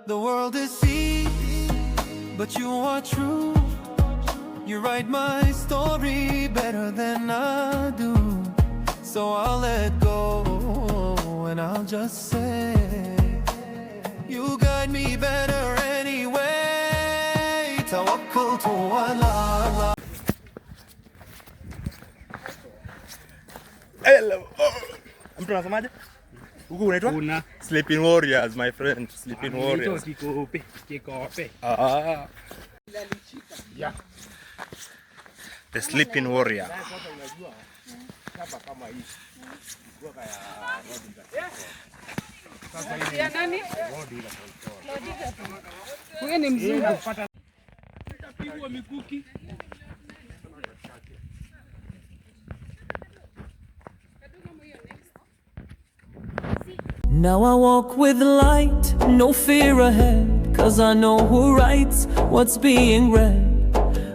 The world is fake, but you are true. You write my story better than I do. So I'll let go and I'll just say you guide me better anyway. Tawakkaltu ala Allah. Hello. Mtu anasemaje? Huku unaitwa? Una Sleeping Warriors, my friend. Sleeping Warriors. Kikope. Yeah. The Sleeping Warrior. Huyu ni mzungu. Utapigwa mikuki. Now I walk with light, no fear ahead, 'cause I know who writes what's being read.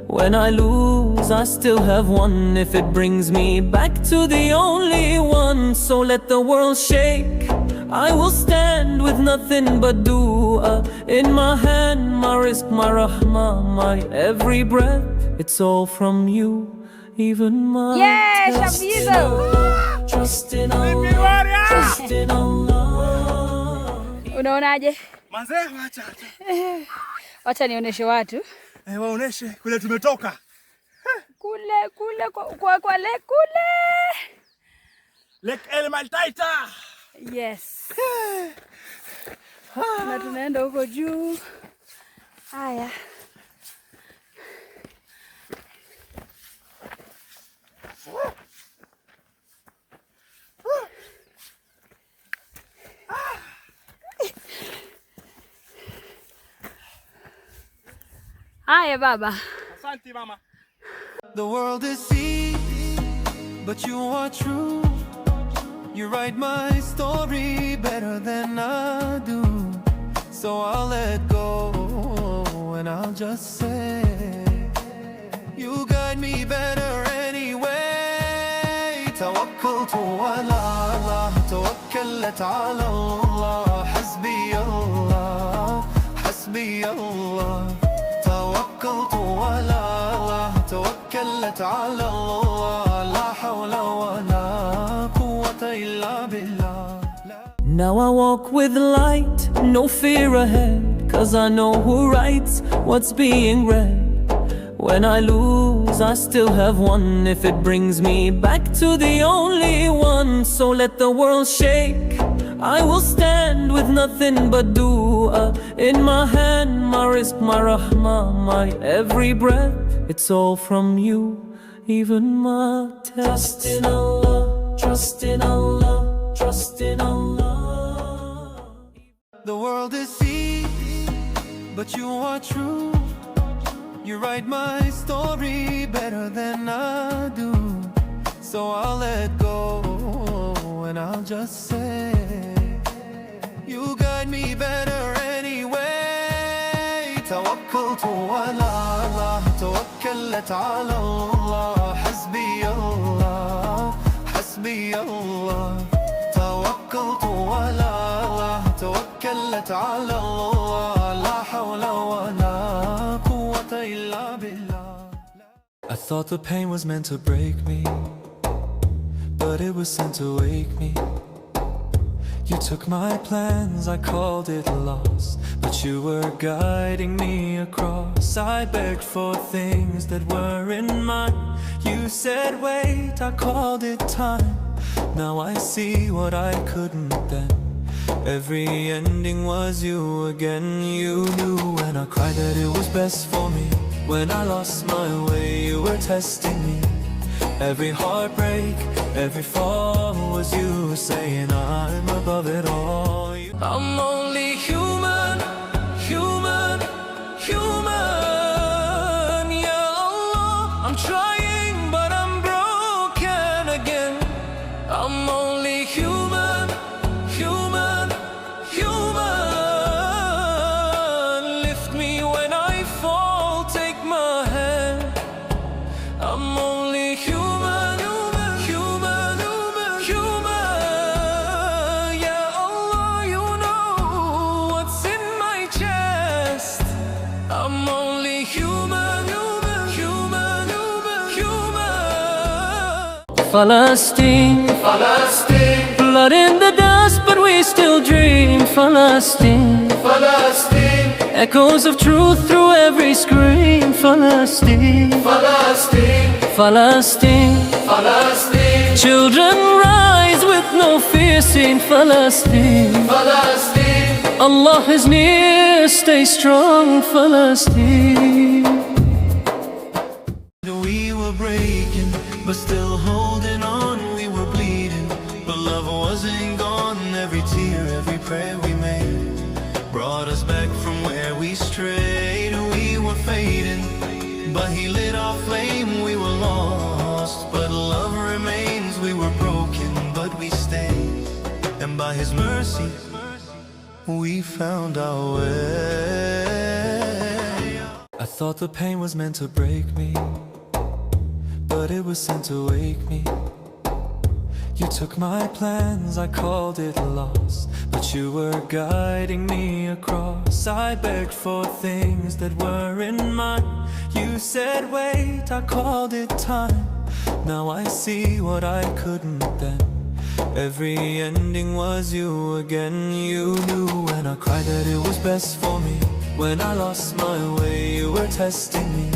When I lose, I still have won, if it brings me back to the only one. So let the world shake, I will stand with nothing but dua in my hand, my rizq, my rahmah, my every breath. It's all from you, even my test. Trust in Allah, trust in Allah. Unaonaje? Manze, wacha. Wacha nionyeshe watu. Waoneshe kule tumetoka. Kule kwa lake kule. Lake El Maltaita. Yes. Na tunaenda huko juu. Haya. Haya baba. Asante mama. The world is fake, but you are true. You write my story better than I do. So I'll let go and I'll just say you guide me better anyway. Tawakkaltu ala Allah, tawakkalat ala Allah. Hasbi Allah, hasbi Allah. توكلت على الله توكلت على الله لا حول ولا قوة إلا بالله. Now I walk with light, no fear ahead, 'cause I know who writes what's being read. When I lose, I still have won, if it brings me back to the only one. So let the world shake, I will stand with nothing but dua in my hand, my rizq, my rahmah, my every breath. It's all from you, even my test. Trust in Allah, trust in Allah, trust in Allah. The world is fake, but you are true. You write my story better than I do. So I'll let go and I'll just say you guide me better anyway. Tawakkaltu ala Allah, tawakkalat ala Allah. Hasbi Allah, hasbi Allah. Tawakkaltu ala Allah, tawakkalat ala Allah. La hawla wa la quwwata illa billah. I thought the pain was meant to break me, but it was sent to wake me. You took my plans, I called it loss, but you were guiding me across. I begged for things that weren't mine. You said wait, I called it time. Now I see what I couldn't then. Every ending was you again. You knew when I cried that it was best for me. When I lost my way, you were testing me. Every heartbreak, every fall was you saying I'm above it all. I'm only human, human, human. Yeah Allah, I'm trying but I'm broken again. I'm only human, human, human. Lift me when I fall, take my hand. I'm only human, human, human, human. Yeah Allah, you know what's in my chest. Palestine, Palestine. Blood in the dust, but we still dream. Palestine, Palestine. Echoes of truth through every scream. Palestine, Palestine. Palestine, Palestine. Children rise with no fear, seen Palestine, Palestine. Allah is near, stay strong, Palestine. We were breaking, but still holding on. We were bleeding, but love wasn't gone. Every tear, every prayer we made brought us back from where we strayed. We were fading, but He lit our flame. We were lost, but love remains. We were broken, but we stayed, and by His mercy we found our way. I thought the pain was meant to break me, but it was sent to wake me. You took my plans, I called it loss, but you were guiding me across. I begged for things that weren't mine. You said wait, I called it time. Now I see what I couldn't then. Every ending was you again. You knew when I cried that it was best for me. When I lost my way, you were testing me.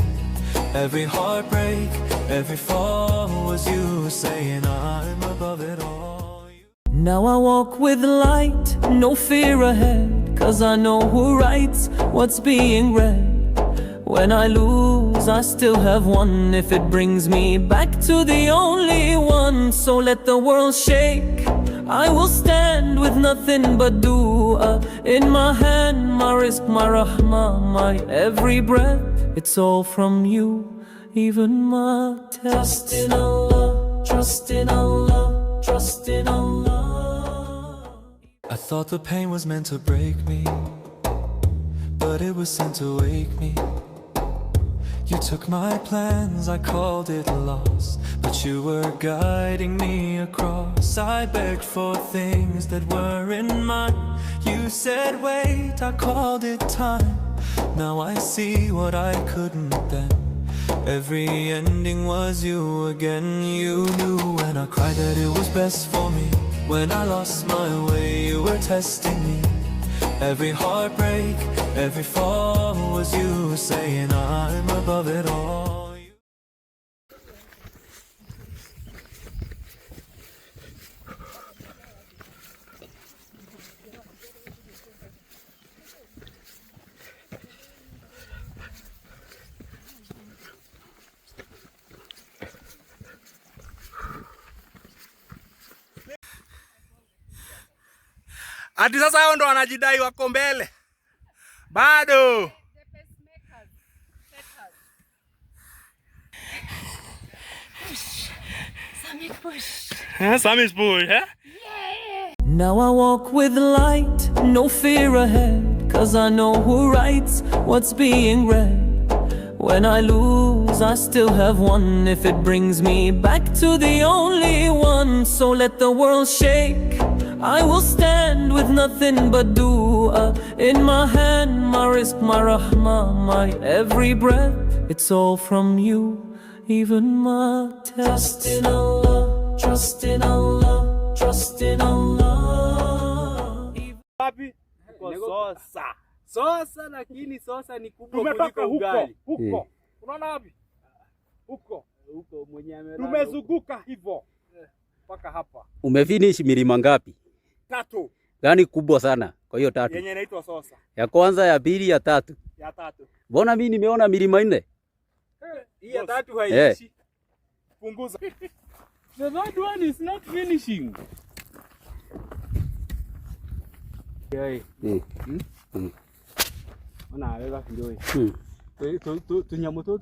Every heartbreak, every fall was you saying I'm above it all. Now I walk with light, no fear ahead, 'cause I know who writes what's being read. When I lose, I still have won, if it brings me back to the only one. So let the world shake, I will stand with nothing but dua in my hand, my rizq, my rahmah, my every breath. It's all from you, even my test. Trust in Allah, trust in Allah, trust in Allah. I thought the pain was meant to break me, but it was sent to wake me. You took my plans, I called it loss, but you were guiding me across. I begged for things that weren't mine. You said wait, I called it time. Now I see what I couldn't then. Every ending was you again. You knew when I cried that it was best for me. When I lost my way, you were testing me. Every heartbreak, every fall was you saying I'm above it all. Ati sasa hao ndo wanajidai wako mbele. Bado. Some is push, eh? Now I walk with light, no fear ahead, 'cause I know who writes what's being read. When I lose, I still have won, if it brings me back to the only one. So let the world shake, I will stand with nothing but dua in my hand, my rizq, my rahmah, my every breath. It's all from you, even my test. Trust in Allah, trust in Allah, trust in Allah. Wapi? Kwa sosa. Sosa, lakini sosa ni kubwa kuliko ugali. Huko. Unaona wapi? Huko. Huko mwenye amelala. Tumezunguka hivyo. Paka hapa. Umefinish milima ngapi? 3. Gani kubwa sana kwa hiyo 3? Yenye inaitwa Sosa. Ya kwanza, ya pili, ya tatu. Ya 3. Mbona mimi nimeona milima 4? Hii ya 3 haiishi. Punguza. The third one is not finishing. Yai. Ona aweza kidogo. Tunyamoto